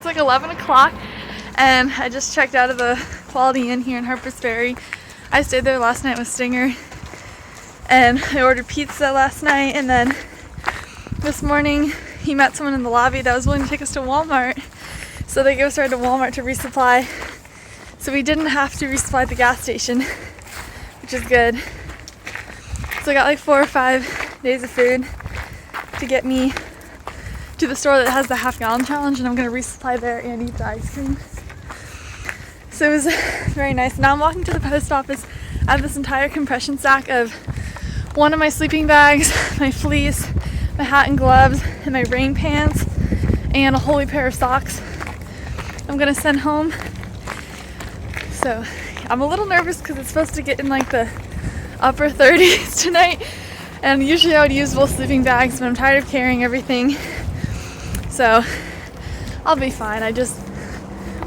It's like 11 o'clock and I just checked out of the Quality Inn here in Harpers Ferry. I stayed there last night with Stinger and I ordered pizza last night, and then this morning he met someone in the lobby that was willing to take us to Walmart. So they gave us a ride to Walmart to resupply. So we didn't have to resupply at the gas station, which is good. So I got like 4 or 5 days of food to get me to the store that has the half-gallon challenge, and I'm gonna resupply there and eat the ice cream. So it was very nice. Now I'm walking to the post office. I have this entire compression sack of one of my sleeping bags, my fleece, my hat and gloves, and my rain pants, and a whole pair of socks I'm gonna send home. So I'm a little nervous because it's supposed to get in like the upper 30s tonight, and usually I would use both sleeping bags, but I'm tired of carrying everything. So I'll be fine. I just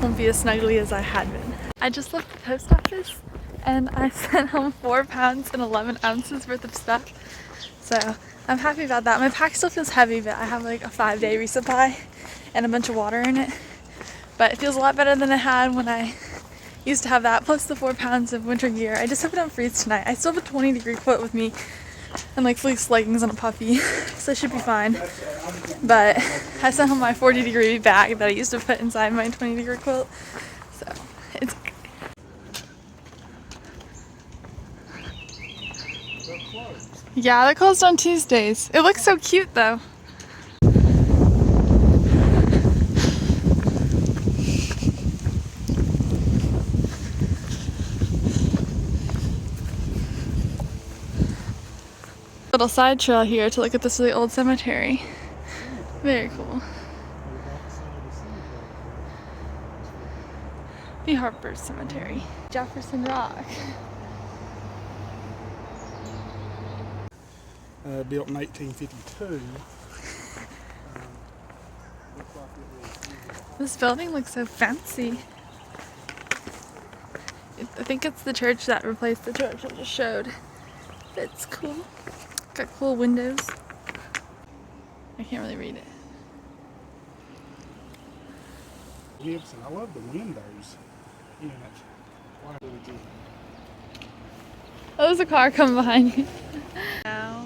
won't be as snuggly as I had been. I just left the post office and I sent home 4 pounds and 11 ounces worth of stuff. So I'm happy about that. My pack still feels heavy, but I have like a 5-day resupply and a bunch of water in it. But it feels a lot better than it had when I used to have that, plus the 4 pounds of winter gear. I just hope it don't freeze tonight. I still have a 20-degree coat with me and like fleece leggings and a puffy, so it should be fine. But I sent home my 40-degree bag that I used to put inside my 20-degree quilt, so it's okay. Yeah, they're closed on Tuesdays. It looks so cute though. Little side trail here to look at this really old cemetery. Very cool. The Harpers Cemetery. Jefferson Rock. Built in 1852. This building looks so fancy. I think it's the church that replaced the church I just showed. It's cool. Got cool windows. I can't really read it. Gibson, I love the windows in it. Why would we do that? Oh, there's a car coming behind you. Now,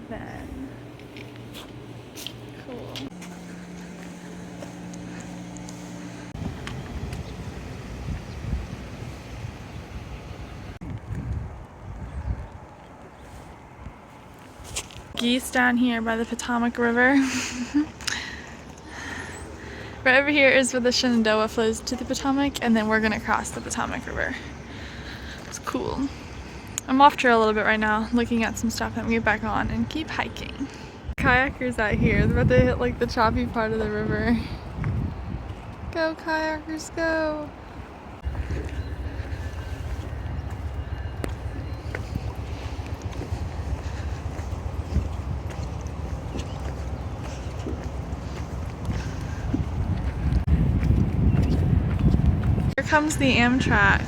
then, cool. Geese down here by the Potomac River. Right over here is where the Shenandoah flows to the Potomac, and then we're gonna cross the Potomac River. It's cool. I'm off trail a little bit right now, looking at some stuff, and I'm gonna get back on and keep hiking. Kayakers out here, they're about to hit like the choppy part of the river. Go kayakers, go! Here comes the Amtrak.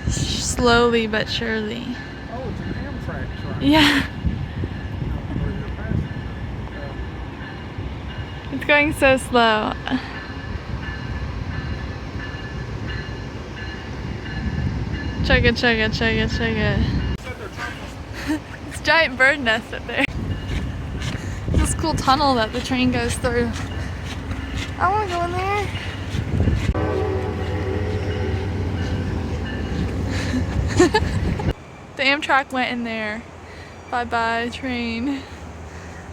Slowly but surely. Oh, it's an Amtrak train. Yeah. It's going so slow. Chug it, chug it, chug it, chug it. It's a giant bird nest up there. This cool tunnel that the train goes through. I want to go in there. The Amtrak went in there. Bye-bye, train.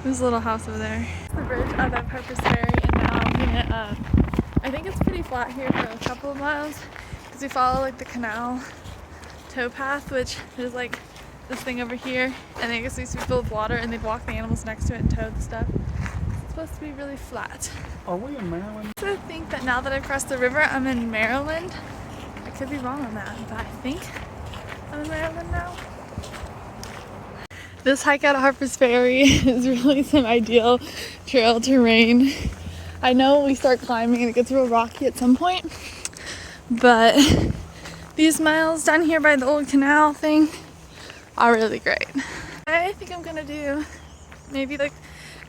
There's a little house over there. The bridge out of Harpers Ferry, and now I'm gonna, I think it's pretty flat here for a couple of miles because we follow like the canal towpath, which is like this thing over here, and I guess it used to be filled with water and they'd walk the animals next to it and tow the stuff. It's supposed to be really flat. Are we in Maryland? I think that now that I've crossed the river, I'm in Maryland. I could be wrong on that, but I think I'm in Maryland now. This hike out of Harpers Ferry is really some ideal trail terrain. I know we start climbing and it gets real rocky at some point, but these miles down here by the old canal thing are really great. I think I'm gonna do maybe like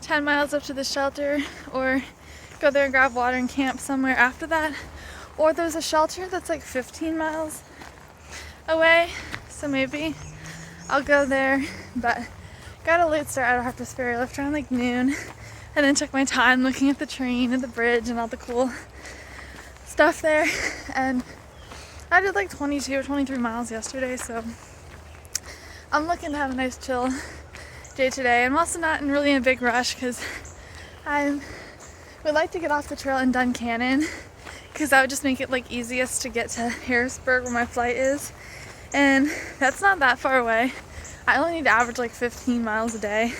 10 miles up to the shelter, or go there and grab water and camp somewhere after that. Or there's a shelter that's like 15 miles away, so maybe I'll go there. But got a late start out of Harper's Ferry. Left around like noon, and then took my time looking at the train and the bridge and all the cool stuff there. And I did like 22 or 23 miles yesterday, so I'm looking to have a nice chill day today. I'm also not really in a big rush because I would like to get off the trail in Duncannon, because that would just make it like easiest to get to Harrisburg where my flight is, and that's not that far away. I only need to average like 15 miles a day,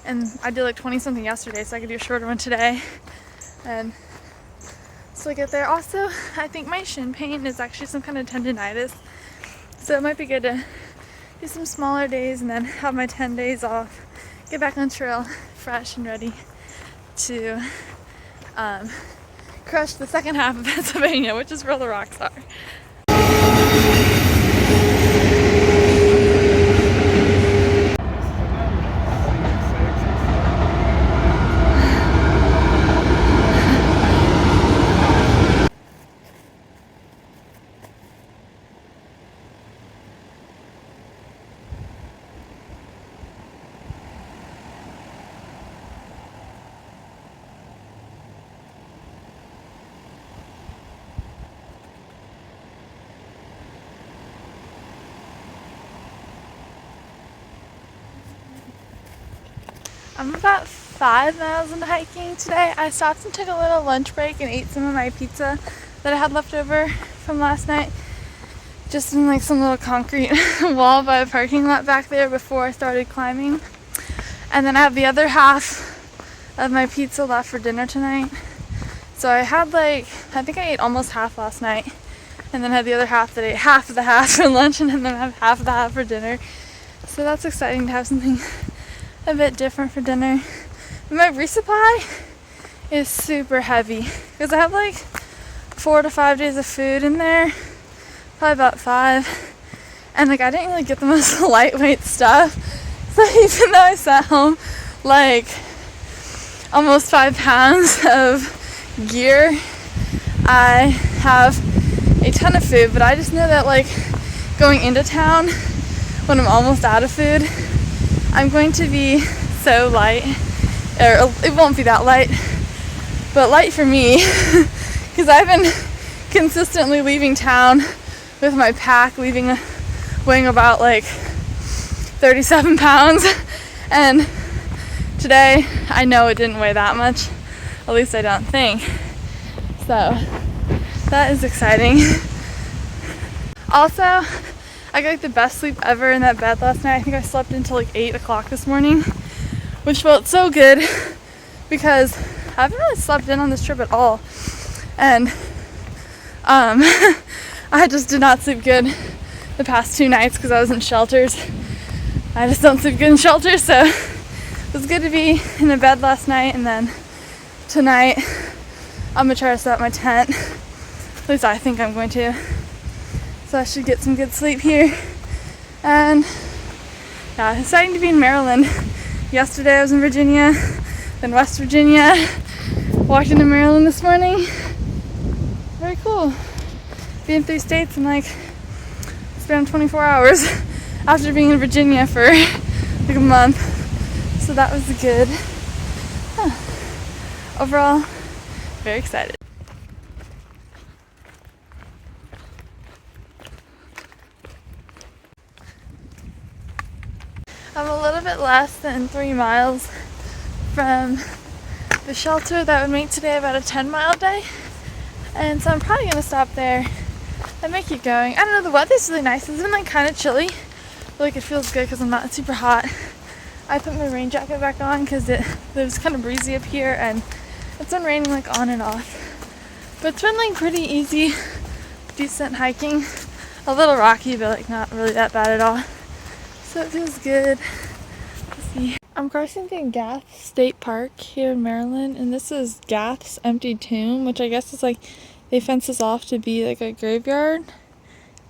and I did like 20 something yesterday, so I could do a shorter one today and still get there. Also, I think my shin pain is actually some kind of tendonitis, so it might be good to do some smaller days and then have my 10 days off, get back on trail fresh and ready to crush the second half of Pennsylvania, which is where the rocks are. I'm about 5 miles into hiking today. I stopped and took a little lunch break and ate some of my pizza that I had left over from last night, just in like some little concrete wall by a parking lot back there before I started climbing. And then I have the other half of my pizza left for dinner tonight. So I had I think I ate almost half last night, and then had the other half that I ate half of the half for lunch, and then I have half of the half for dinner. So that's exciting to have something a bit different for dinner. My resupply is super heavy because I have like 4 to 5 days of food in there, probably about 5, and like I didn't really get the most lightweight stuff. So even though I sent home like almost 5 pounds of gear, I have a ton of food. But I just know that like going into town when I'm almost out of food, I'm going to be so light, or it won't be that light, but light for me, because I've been consistently leaving town with my pack, weighing about like 37 pounds, and today I know it didn't weigh that much, at least I don't think, so that is exciting. Also, I got like the best sleep ever in that bed last night. I think I slept until like 8 o'clock this morning, which felt so good because I haven't really slept in on this trip at all. And I just did not sleep good the past 2 nights because I was in shelters. I just don't sleep good in shelters, so it was good to be in the bed last night. And then tonight I'm gonna try to set up my tent. At least I think I'm going to. So I should get some good sleep here. And yeah, it's exciting to be in Maryland. Yesterday I was in Virginia, then West Virginia. Walked into Maryland this morning. Very cool. Being 3 states in like span 24 hours after being in Virginia for like a month. So that was good. Overall, very excited. I'm a little bit less than 3 miles from the shelter. That would make today about a 10-mile day. And so I'm probably going to stop there and may keep going. I don't know, the weather's really nice. It's been like kind of chilly, but like it feels good because I'm not super hot. I put my rain jacket back on because it was kind of breezy up here, and it's been raining like on and off. But it's been like pretty easy, decent hiking. A little rocky, but like not really that bad at all. So it feels good. Let's see. I'm crossing through Gath State Park here in Maryland, and this is Gath's empty tomb, which I guess is like they fenced this off to be like a graveyard,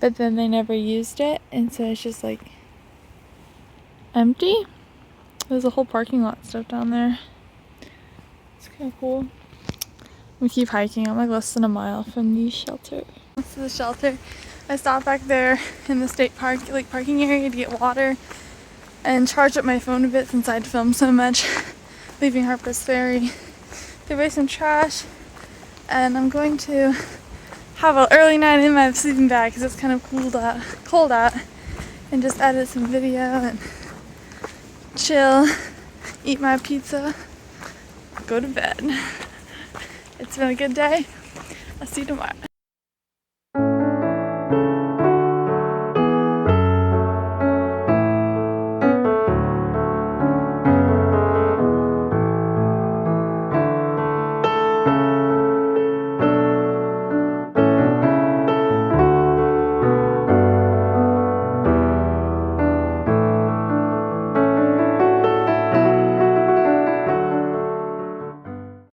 but then they never used it, and so it's just like empty. There's a whole parking lot stuff down there. It's kind of cool. We keep hiking. I'm like less than a mile from the shelter. This is the shelter. I stopped back there in the state park, like parking area, to get water and charge up my phone a bit since I'd filmed so much leaving Harper's Ferry. Threw away some trash, and I'm going to have an early night in my sleeping bag because it's kind of cold out, and just edit some video and chill, eat my pizza, go to bed. It's been a good day. I'll see you tomorrow.